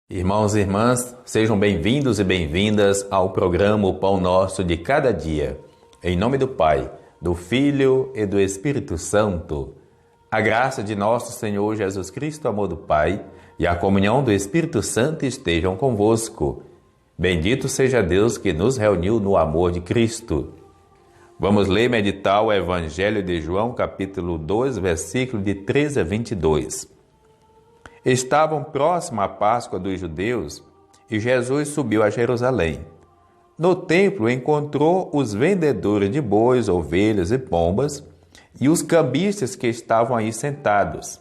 Irmãos e irmãs, sejam bem-vindos e bem-vindas ao programa O Pão Nosso de Cada Dia. Em nome do Pai, do Filho e do Espírito Santo. A graça de nosso Senhor Jesus Cristo, o amor do Pai e a comunhão do Espírito Santo estejam convosco. Bendito seja Deus que nos reuniu no amor de Cristo. Vamos ler e meditar o Evangelho de João, capítulo 2, versículo de 13 a 22. Estavam próximo à Páscoa dos judeus e Jesus subiu a Jerusalém. No templo encontrou os vendedores de bois, ovelhas e pombas e os cambistas que estavam aí sentados.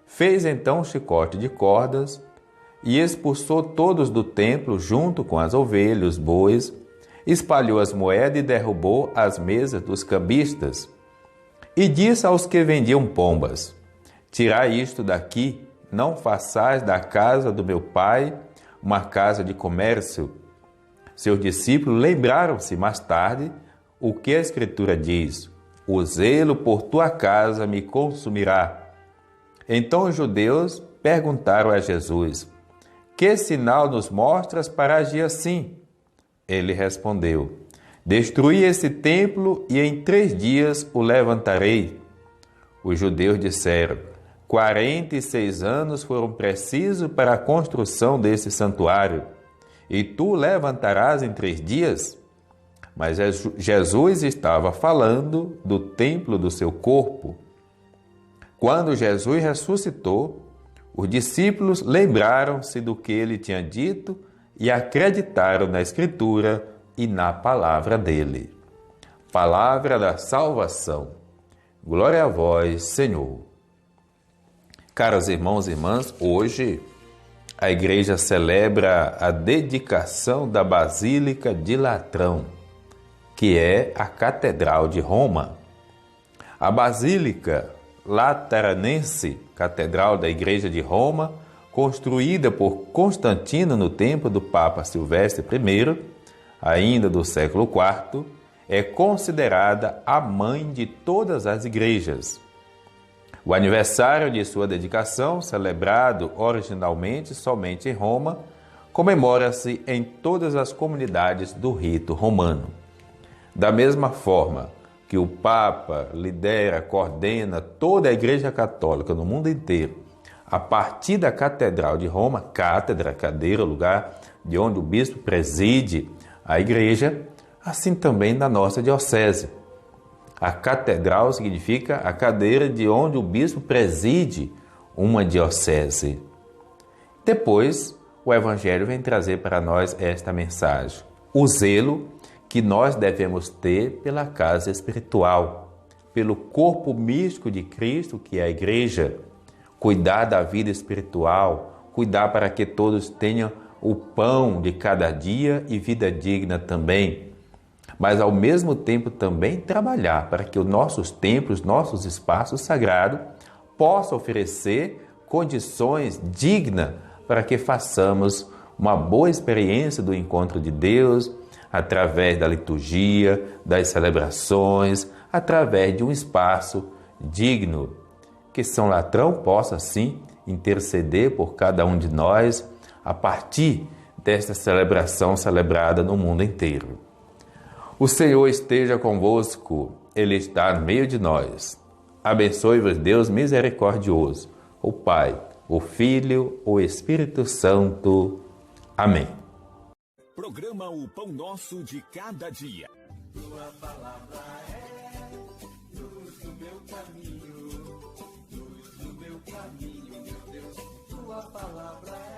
Fez então um chicote de cordas e expulsou todos do templo junto com as ovelhas, os bois, espalhou as moedas e derrubou as mesas dos cambistas. E disse aos que vendiam pombas: tirai isto daqui, não façais da casa do meu pai uma casa de comércio. Seus discípulos lembraram-se mais tarde o que a Escritura diz: o zelo por tua casa me consumirá. Então os judeus perguntaram a Jesus: que sinal nos mostras para agir assim? Ele respondeu: destruí esse templo e em 3 dias o levantarei. Os judeus disseram: 46 anos foram precisos para a construção desse santuário, e tu o levantarás em 3 dias? Mas Jesus estava falando do templo do seu corpo. Quando Jesus ressuscitou, os discípulos lembraram-se do que ele tinha dito e acreditaram na Escritura e na palavra dele. Palavra da salvação. Glória a vós, Senhor. Caros irmãos e irmãs, hoje a igreja celebra a dedicação da Basílica de Latrão, que é a Catedral de Roma. A Basílica Lateranense, Catedral da Igreja de Roma, construída por Constantino no tempo do Papa Silvestre I, ainda do século IV, é considerada a mãe de todas as igrejas. O aniversário de sua dedicação, celebrado originalmente somente em Roma, comemora-se em todas as comunidades do rito romano. Da mesma forma que o Papa lidera, coordena toda a Igreja Católica no mundo inteiro, a partir da Catedral de Roma, cátedra, cadeira, lugar de onde o bispo preside a Igreja, assim também na nossa diocese. A catedral significa a cadeira de onde o bispo preside uma diocese. Depois, o Evangelho vem trazer para nós esta mensagem: o zelo que nós devemos ter pela casa espiritual, pelo corpo místico de Cristo, que é a Igreja, cuidar da vida espiritual, cuidar para que todos tenham o pão de cada dia e vida digna também. Mas ao mesmo tempo também trabalhar para que os nossos templos, nossos espaços sagrados possam oferecer condições dignas para que façamos uma boa experiência do encontro de Deus através da liturgia, das celebrações, através de um espaço digno. Que São Latrão possa, sim, interceder por cada um de nós a partir desta celebração celebrada no mundo inteiro. O Senhor esteja convosco, Ele está no meio de nós. Abençoe-vos, Deus misericordioso, o Pai, o Filho, o Espírito Santo. Amém. Programa O Pão Nosso de Cada Dia. Tua palavra é luz do meu caminho, luz do meu caminho, meu Deus. Tua palavra é